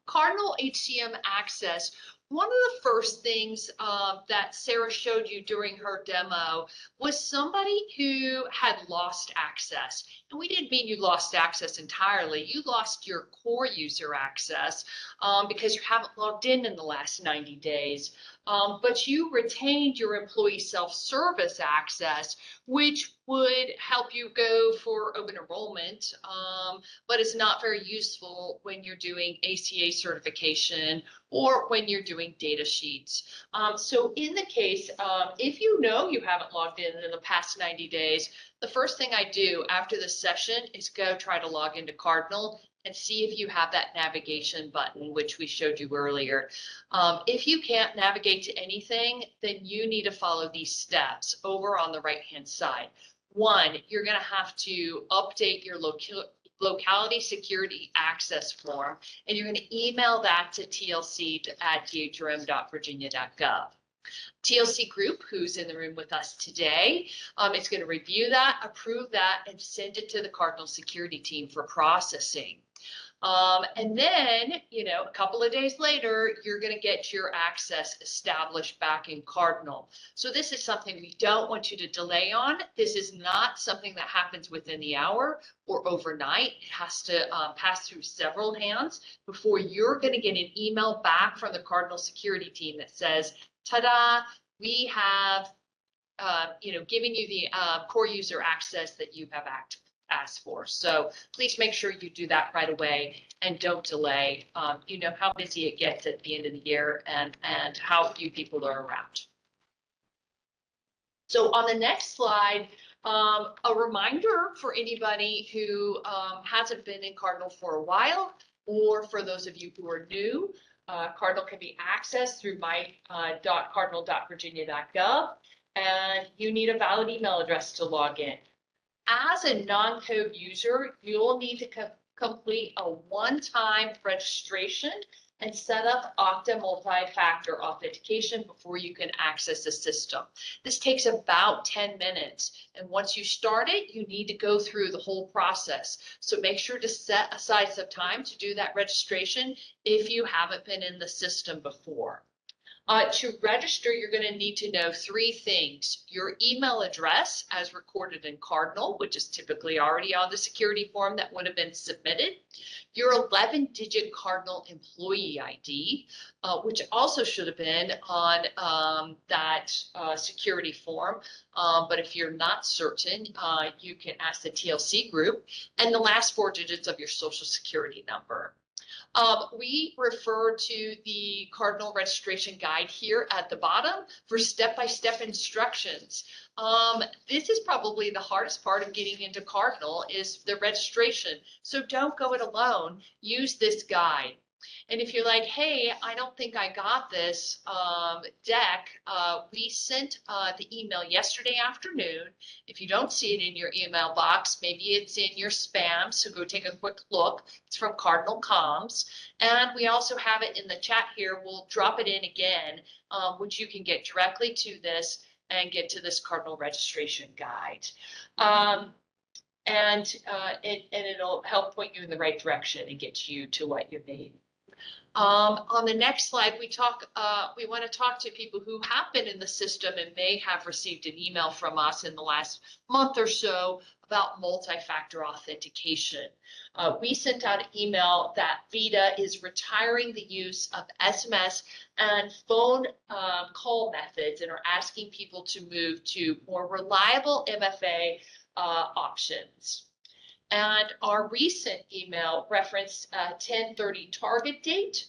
Cardinal HCM access. One of the first things that Sarah showed you during her demo was somebody who had lost access. And we didn't mean you lost access entirely. You lost your core user access because you haven't logged in the last 90 days. But you retained your employee self-service access, which would help you go for open enrollment, but it's not very useful when you're doing ACA certification or when you're doing data sheets. So in the case, if you know you haven't logged in the past 90 days, the first thing I do after this session is go try to log into Cardinal and see if you have that navigation button, which we showed you earlier. If you can't navigate to anything, then you need to follow these steps over on the right-hand side. One, you're going to have to update your locality security access form, and you're going to email that to tlc@dhrm.virginia.gov. TLC group, who's in the room with us today, is going to review that, approve that, and send it to the Cardinal security team for processing. And then, a couple of days later, you're going to get your access established back in Cardinal. So this is something we don't want you to delay on. This is not something that happens within the hour or overnight. It has to pass through several hands before you're going to get an email back from the Cardinal security team that says, ta-da, we have, given you the core user access that you have asked for. So please make sure you do that right away and don't delay. You know how busy it gets at the end of the year and how few people are around. So on the next slide, a reminder for anybody who hasn't been in Cardinal for a while, or for those of you who are new, Cardinal can be accessed through my.cardinal.virginia.gov, and you need a valid email address to log in. As a non-code user, you'll need to complete a one-time registration and set up Okta multi-factor authentication before you can access the system. This takes about 10 minutes. And once you start it, you need to go through the whole process. So make sure to set aside some time to do that registration if you haven't been in the system before. To register, you're going to need to know three things: your email address as recorded in Cardinal, which is typically already on the security form that would have been submitted, your 11-digit Cardinal employee ID, which also should have been on that security form. But if you're not certain, you can ask the TLC group, and the last 4 digits of your social security number. We refer to the Cardinal registration guide here at the bottom for step-by-step instructions. This is probably the hardest part of getting into Cardinal is the registration. So don't go it alone. Use this guide. And if you're like, hey, I don't think I got this deck, we sent the email yesterday afternoon. If you don't see it in your email box, maybe it's in your spam, so go take a quick look. It's from Cardinal Comms. And we also have it in the chat here. We'll drop it in again, which you can get directly to this and get to this Cardinal registration guide. And it'll help point you in the right direction and get you to what you need. On the next slide, we want to talk to people who have been in the system and may have received an email from us in the last month or so about multi-factor authentication. We sent out an email that Vita is retiring the use of SMS and phone call methods and are asking people to move to more reliable MFA options. And our recent email referenced 10/30 target date.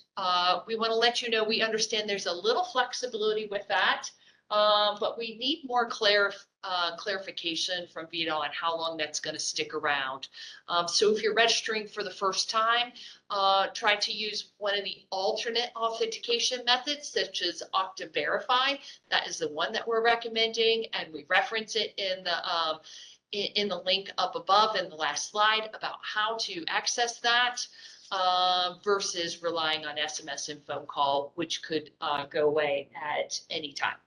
We want to let you know we understand there's a little flexibility with that, but we need more clarification from Vita on how long that's going to stick around. So if you're registering for the first time, try to use one of the alternate authentication methods, such as Okta Verify. That is the one that we're recommending, and we reference it in the link up above in the last slide about how to access that versus relying on SMS and phone call, which could go away at any time.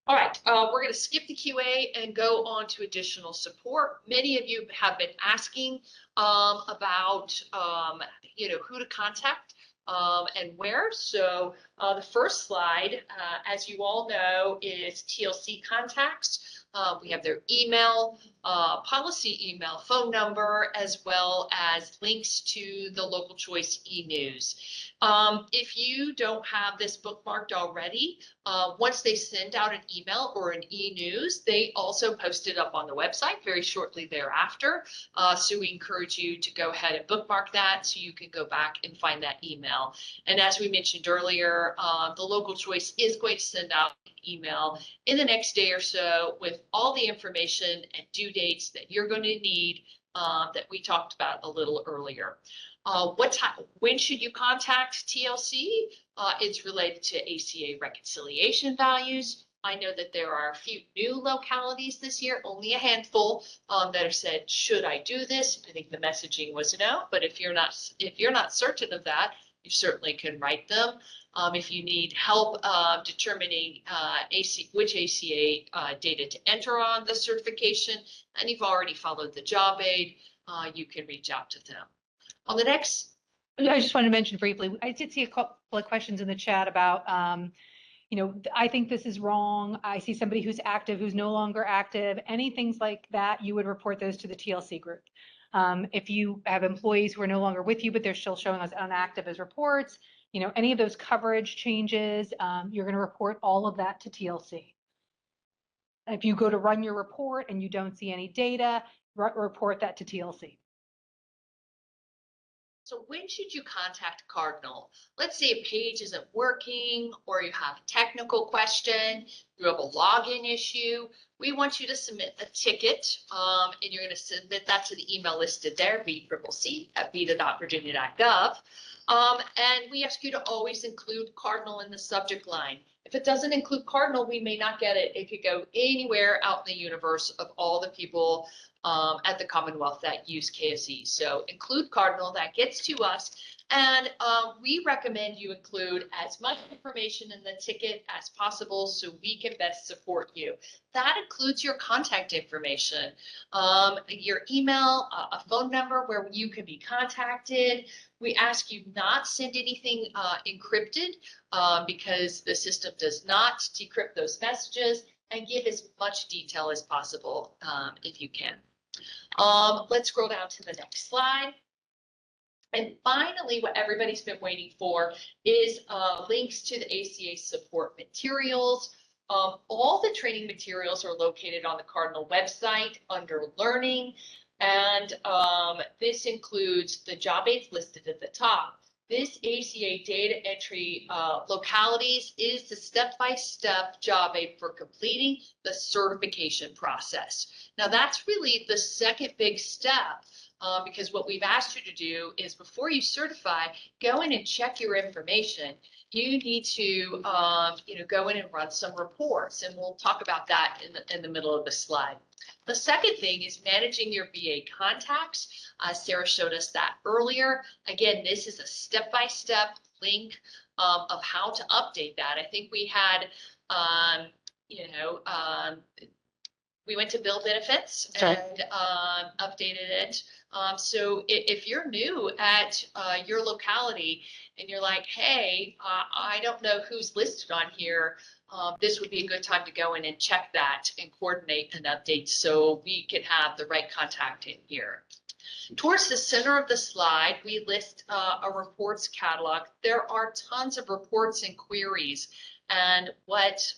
All right, we're going to skip the QA and go on to additional support. Many of you have been asking about who to contact and where. So the first slide, as you all know, is TLC contacts. We have their email, policy email, phone number, as well as links to the local choice e-news. If you don't have this bookmarked already, once they send out an email or an e-news, they also post it up on the website very shortly thereafter. So we encourage you to go ahead and bookmark that so you can go back and find that email. And as we mentioned earlier, the local choice is going to send out an email in the next day or so with all the information and due dates that you're going to need that we talked about a little earlier. When should you contact TLC? It's related to ACA reconciliation values, I know that there are a few new localities this year, only a handful, that have said, should I do this? I think the messaging was no, but if you're not certain of that, you certainly can write them. If you need help determining which ACA data to enter on the certification, and you've already followed the job aid, you can reach out to them. On the next. I just wanted to mention briefly, I did see a couple of questions in the chat about, I think this is wrong. I see somebody who's active, who's no longer active, any things like that, you would report those to the TLC group. If you have employees who are no longer with you, but they're still showing us inactive as reports, any of those coverage changes, you're going to report all of that to TLC. If you go to run your report and you don't see any data, report that to TLC. So when should you contact Cardinal? Let's say a page isn't working, or you have a technical question, you have a login issue. We want you to submit a ticket, and you're going to submit that to the email listed there, vCCC@vita.virginia.gov. And we ask you to always include Cardinal in the subject line. If it doesn't include Cardinal, we may not get it. It could go anywhere out in the universe of all the people at the Commonwealth that use KSE. So include Cardinal, that gets to us. And we recommend you include as much information in the ticket as possible so we can best support you. That includes your contact information, your email, a phone number where you can be contacted. We ask you not send anything encrypted because the system does not decrypt those messages, and give as much detail as possible if you can. Let's scroll down to the next slide. And finally, what everybody's been waiting for is links to the ACA support materials. All the training materials are located on the Cardinal website under Learning. And this includes the job aids listed at the top. This ACA data entry localities is the step-by-step job aid for completing the certification process. Now that's really the second big step because what we've asked you to do is before you certify, go in and check your information. You need to go in and run some reports, and we'll talk about that in the middle of the slide. The second thing is managing your VA contacts. Sarah showed us that earlier. Again, this is a step-by-step link of how to update that. I think we had, we went to bill benefits and updated it. So if you're new at your locality and you're like, hey, I don't know who's listed on here, this would be a good time to go in and check that and coordinate an update so we can have the right contact in here. Towards the center of the slide, we list a reports catalog. There are tons of reports and queries. And what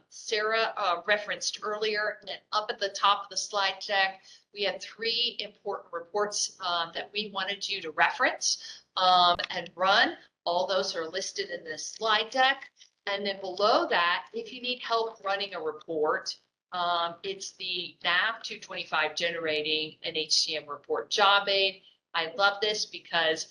Sarah referenced earlier, and up at the top of the slide deck, we had 3 important reports that we wanted you to reference and run. All those are listed in this slide deck. And then below that, if you need help running a report, it's the NAV 225 generating an HCM report job aid. I love this because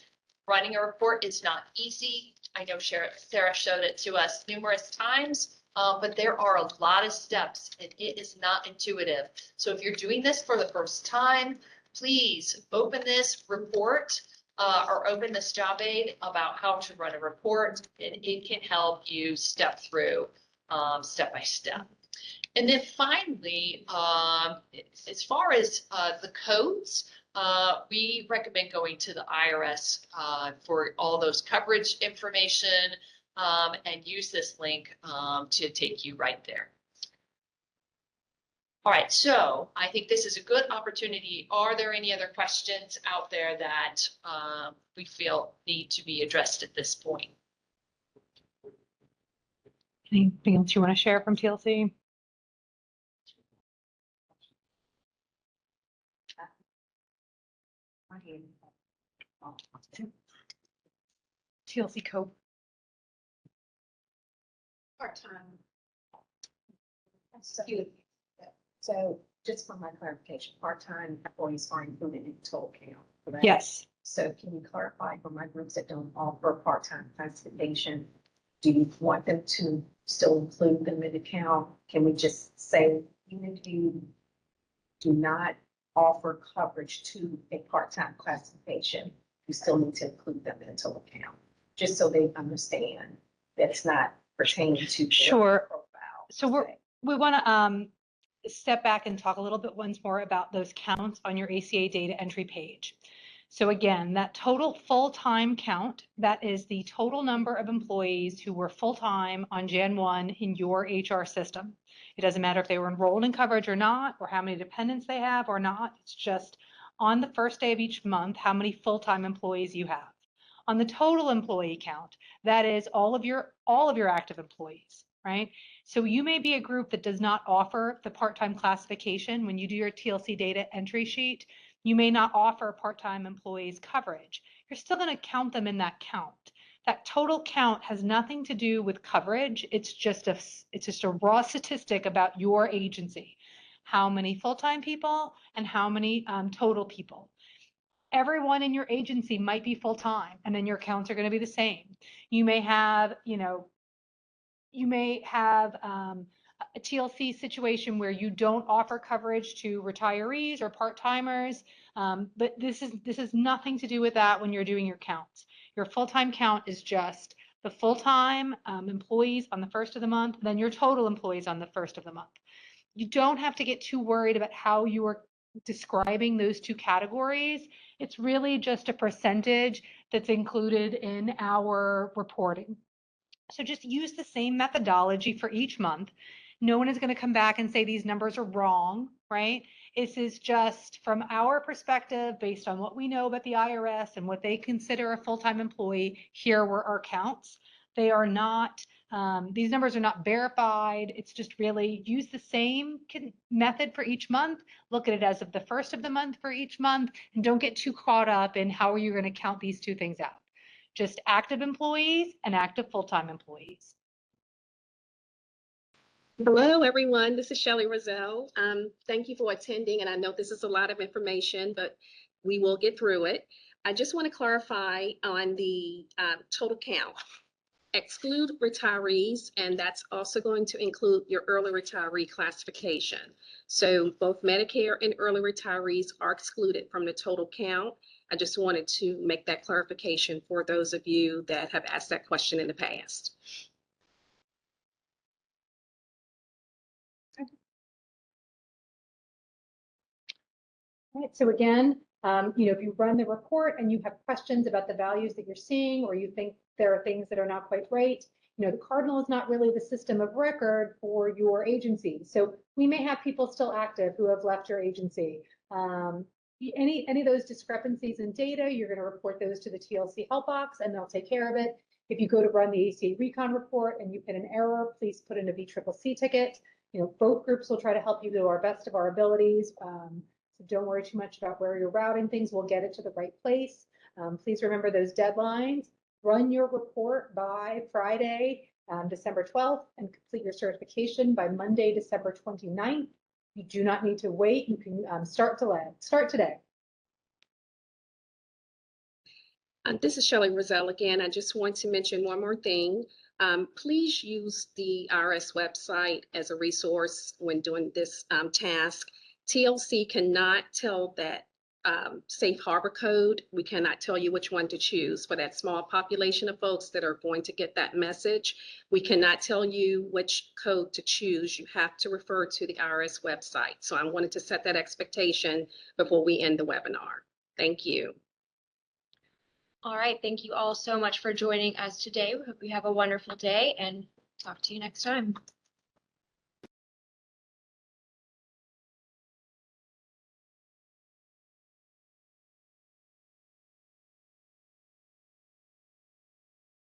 running a report is not easy. I know Sarah showed it to us numerous times, but there are a lot of steps and it is not intuitive. So if you're doing this for the first time, please open this report or open this job aid about how to run a report, and it can help you step through step by step. And then finally, as far as the codes, we recommend going to the IRS for all those coverage information and use this link to take you right there. All right, so I think this is a good opportunity. Are there any other questions out there that we feel need to be addressed at this point? Anything else you want to share from TLC? TLC code. Part-time. So just for my clarification, part-time employees are included in total count, correct? Yes. So can you clarify for my groups that don't offer part-time classification, Do you want them to still include them in the count? Can we just say, even if you do not offer coverage to a part-time classification, you still need to include them in the total count, just so they understand that it's not pertaining to their Sure. profile. So we want to step back and talk a little bit once more about those counts on your ACA data entry page. So again, that total full-time count, that is the total number of employees who were full-time on Jan 1 in your HR system. It doesn't matter if they were enrolled in coverage or not, or how many dependents they have or not. It's just on the first day of each month, how many full-time employees you have. On the total employee count, that is all of your active employees, right? So you may be a group that does not offer the part-time classification. When you do your TLC data entry sheet, you may not offer part-time employees coverage. You're still going to count them in that count. That total count has nothing to do with coverage. It's just a raw statistic about your agency. How many full-time people and how many total people. Everyone in your agency might be full-time, and then your counts are going to be the same. You may have, a TLC situation where you don't offer coverage to retirees or part-timers, but this is nothing to do with that when you're doing your counts. Your full-time count is just the full-time employees on the first of the month, then your total employees on the first of the month. You don't have to get too worried about how you are describing those two categories. It's really just a percentage that's included in our reporting. So just use the same methodology for each month. No one is going to come back and say these numbers are wrong, right? This is just from our perspective, based on what we know about the IRS and what they consider a full-time employee. Here were our counts. They are not, these numbers are not verified. It's just really use the same method for each month. Look at it as of the first of the month for each month, and don't get too caught up in how are you going to count these two things out. Just active employees and active full-time employees. Hello, everyone. This is Shelley Rozelle. Thank you for attending, and I know this is a lot of information, but we will get through it. I just want to clarify on the total count. Exclude retirees, and that's also going to include your early retiree classification. So both Medicare and early retirees are excluded from the total count. I just wanted to make that clarification for those of you that have asked that question in the past. All right, so again, if you run the report and you have questions about the values that you're seeing, or you think there are things that are not quite right, the Cardinal is not really the system of record for your agency. So we may have people still active who have left your agency. Any of those discrepancies in data, you're going to report those to the TLC help box and they'll take care of it. If you go to run the ACA Recon report and you hit an error, please put in a VCCC ticket. Both groups will try to help you to our best of our abilities. So don't worry too much about where you're routing things. We'll get it to the right place. Please remember those deadlines. Run your report by Friday, December 12th, and complete your certification by Monday, December 29th. You do not need to wait. You can start today. This is Shelley Rozelle again. I just want to mention one more thing. Please use the IRS website as a resource when doing this task. TLC cannot tell that safe harbor code. We cannot tell you which one to choose for that small population of folks that are going to get that message. We cannot tell you which code to choose. You have to refer to the IRS website. So I wanted to set that expectation before we end the webinar. Thank you. All right, thank you all so much for joining us today. We hope you have a wonderful day and talk to you next time.